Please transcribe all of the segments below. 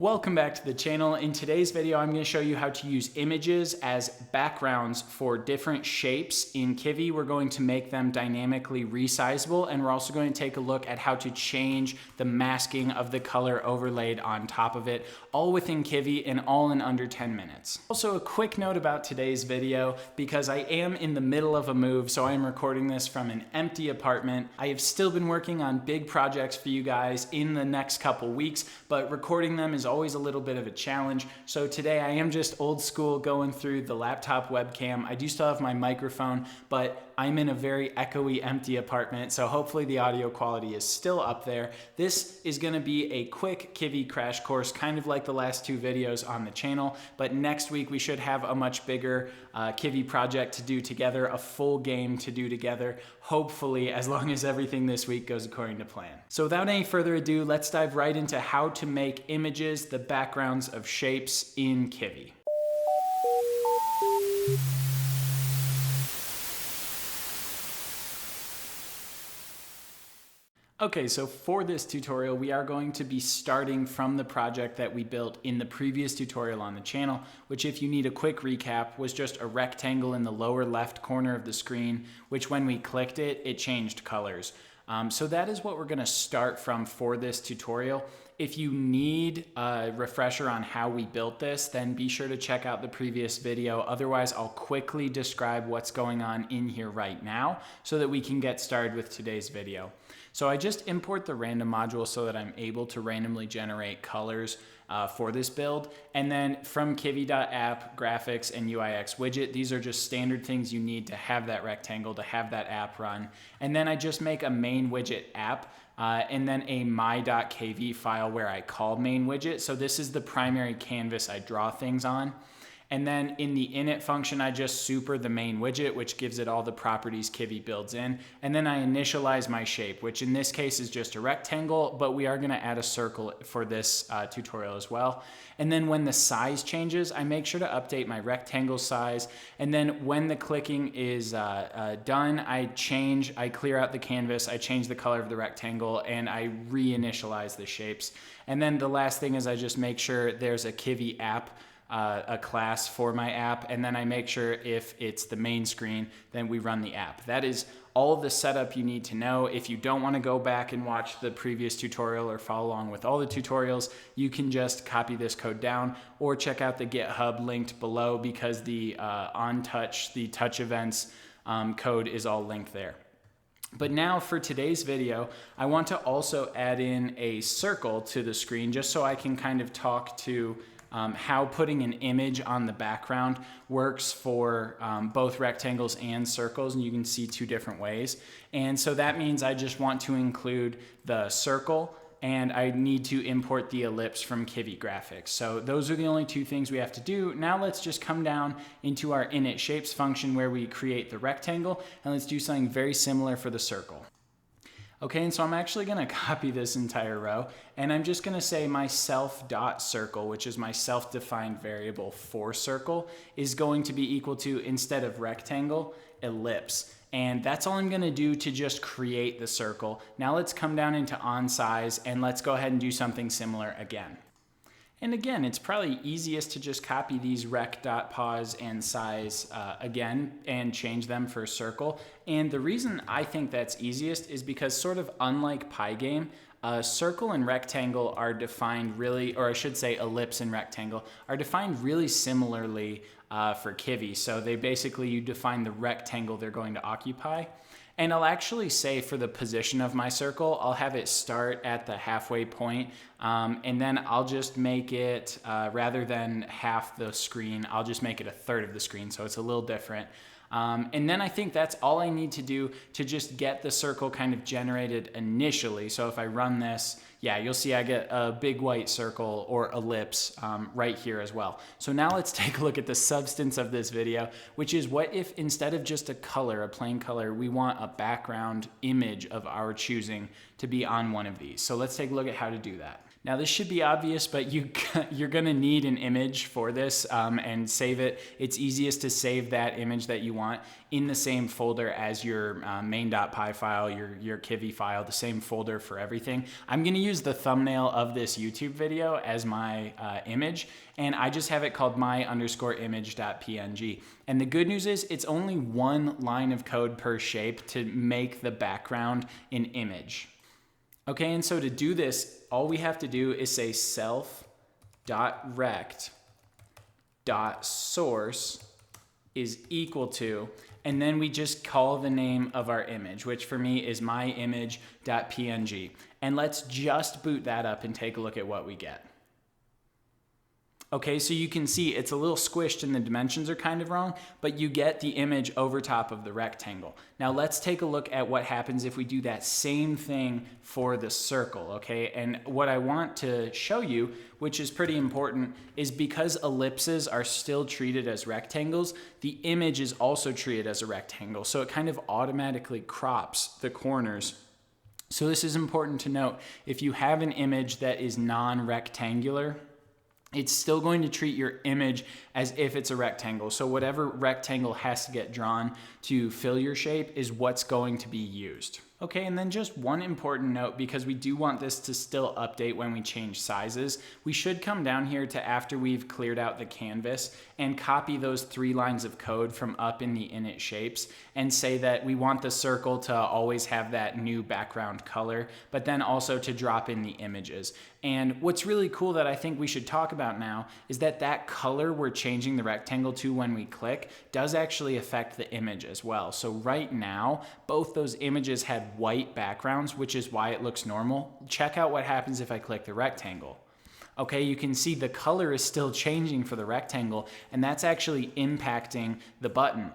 Welcome back to the channel. In today's video, I'm going to show you how to use images as backgrounds for different shapes in Kivy. We're going to make them dynamically resizable, and we're also going to take a look at how to change the masking of the color overlaid on top of it, all within Kivy and all in under 10 minutes. Also, a quick note about today's video, because I am in the middle of a move, so I am recording this from an empty apartment. I have still been working on big projects for you guys in the next couple weeks, but recording them is always a little bit of a challenge. So today I am just old school going through the laptop webcam. I do still have my microphone, but I'm in a very echoey, empty apartment, so hopefully the audio quality is still up there. This is gonna be a quick Kivy crash course, kind of like the last two videos on the channel, but next week we should have a much bigger Kivy project to do together, a full game to do together, hopefully, as long as everything this week goes according to plan. So without any further ado, let's dive right into how to make images the backgrounds of shapes in Kivy. Okay, so for this tutorial, we are going to be starting from the project that we built in the previous tutorial on the channel, which, if you need a quick recap, was just a rectangle in the lower left corner of the screen, which when we clicked it, it changed colors. So that is what we're gonna start from for this tutorial. If you need a refresher on how we built this, then be sure to check out the previous video. Otherwise, I'll quickly describe what's going on in here right now so that we can get started with today's video. So I just import the random module so that I'm able to randomly generate colors for this build. And then from Kivy.app, graphics, and UIX widget, these are just standard things you need to have that rectangle, to have that app run. And then I just make a main widget app and then a my.kv file where I call main widget. So this is the primary canvas I draw things on. And then in the init function, I just super the main widget, which gives it all the properties Kivy builds in. And then I initialize my shape, which in this case is just a rectangle, but we are gonna add a circle for this tutorial as well. And then when the size changes, I make sure to update my rectangle size. And then when the clicking is done, I clear out the canvas, I change the color of the rectangle, and I reinitialize the shapes. And then the last thing is I just make sure there's a Kivy app, a class for my app, and then I make sure if it's the main screen, then we run the app. That is all of the setup you need to know. If you don't want to go back and watch the previous tutorial or follow along with all the tutorials, you can just copy this code down or check out the GitHub linked below, because the the touch events code is all linked there. But now for today's video, I want to also add in a circle to the screen, just so I can kind of talk to how putting an image on the background works for both rectangles and circles, and you can see two different ways. And so that means I just want to include the circle, and I need to import the ellipse from Kivy graphics. So those are the only two things we have to do. Now let's just come down into our init shapes function where we create the rectangle, and let's do something very similar for the circle. Okay, and so I'm actually gonna copy this entire row, and I'm just gonna say my self.circle, which is my self-defined variable for circle, is going to be equal to, instead of rectangle, ellipse. And that's all I'm gonna do to just create the circle. Now let's come down into onSize, and let's go ahead and do something similar again. And again, it's probably easiest to just copy these rec.pause and size again and change them for circle. And the reason I think that's easiest is because, sort of unlike Pygame, circle and rectangle are defined really, or I should say ellipse and rectangle, are defined really similarly for Kivy. So they basically, you define the rectangle they're going to occupy. And I'll actually say, for the position of my circle, I'll have it start at the halfway point, and then I'll just make it, rather than half the screen, I'll just make it a third of the screen, so it's a little different. And then I think that's all I need to do to just get the circle kind of generated initially. So if I run this, yeah, you'll see I get a big white circle, or ellipse, right here as well. So now let's take a look at the substance of this video, which is, what if instead of just a color, a plain color, we want a background image of our choosing to be on one of these? So let's take a look at how to do that. Now this should be obvious, but you're gonna need an image for this and save it. It's easiest to save that image that you want in the same folder as your main.py file, your Kivy file, the same folder for everything. I'm gonna use the thumbnail of this YouTube video as my image, and I just have it called my_image.png. And the good news is it's only one line of code per shape to make the background an image. Okay, and so to do this, all we have to do is say self.rect.source is equal to, and then we just call the name of our image, which for me is myimage.png. And let's just boot that up and take a look at what we get. Okay, so you can see it's a little squished and the dimensions are kind of wrong, but you get the image over top of the rectangle. Now let's take a look at what happens if we do that same thing for the circle, okay? And what I want to show you, which is pretty important, is because ellipses are still treated as rectangles, the image is also treated as a rectangle. So it kind of automatically crops the corners. So this is important to note. If you have an image that is non-rectangular, it's still going to treat your image as if it's a rectangle. So whatever rectangle has to get drawn to fill your shape is what's going to be used. Okay, and then just one important note, because we do want this to still update when we change sizes, we should come down here to after we've cleared out the canvas and copy those 3 lines of code from up in the init shapes and say that we want the circle to always have that new background color, but then also to drop in the images. And what's really cool that I think we should talk about now is that that color we're changing the rectangle to when we click does actually affect the image as well. So right now, both those images had white backgrounds, which is why it looks normal. Check out what happens if I click the rectangle. Okay, you can see the color is still changing for the rectangle, and that's actually impacting the button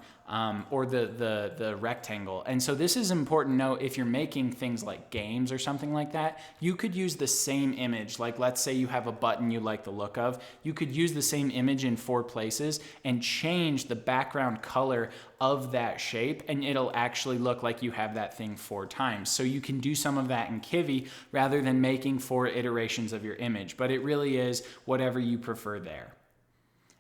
or the rectangle. And so this is important to note if you're making things like games or something like that. You could use the same image, like let's say you have a button you like the look of. You could use the same image in 4 places and change the background color of that shape, and it'll actually look like you have that thing 4 times. So you can do some of that in Kivy rather than making 4 iterations of your image, but it really is whatever you prefer there.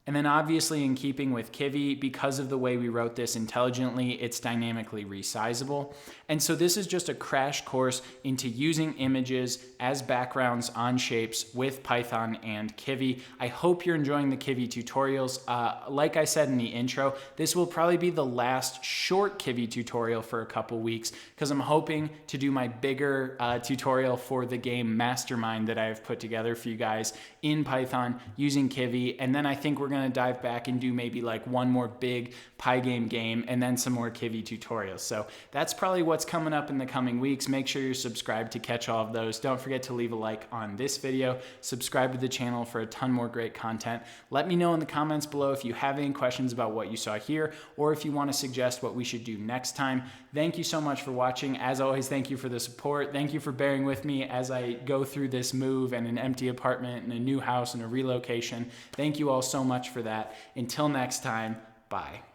And then obviously in keeping with Kivy, because of the way we wrote this intelligently, it's dynamically resizable. And so this is just a crash course into using images as backgrounds on shapes with Python and Kivy. I hope you're enjoying the Kivy tutorials. Like I said in the intro, this will probably be the last short Kivy tutorial for a couple weeks because I'm hoping to do my bigger tutorial for the game Mastermind that I have put together for you guys in Python using Kivy. And then I think we're going to dive back and do maybe like one more big Pygame game and then some more Kivy tutorials. So that's probably what's coming up in the coming weeks. Make sure you're subscribed to catch all of those. Don't forget to leave a like on this video. Subscribe to the channel for a ton more great content. Let me know in the comments below if you have any questions about what you saw here or if you want to suggest what we should do next time. Thank you so much for watching. As always, thank you for the support. Thank you for bearing with me as I go through this move and an empty apartment and a new house and a relocation. Thank you all so much for that. Until next time, bye.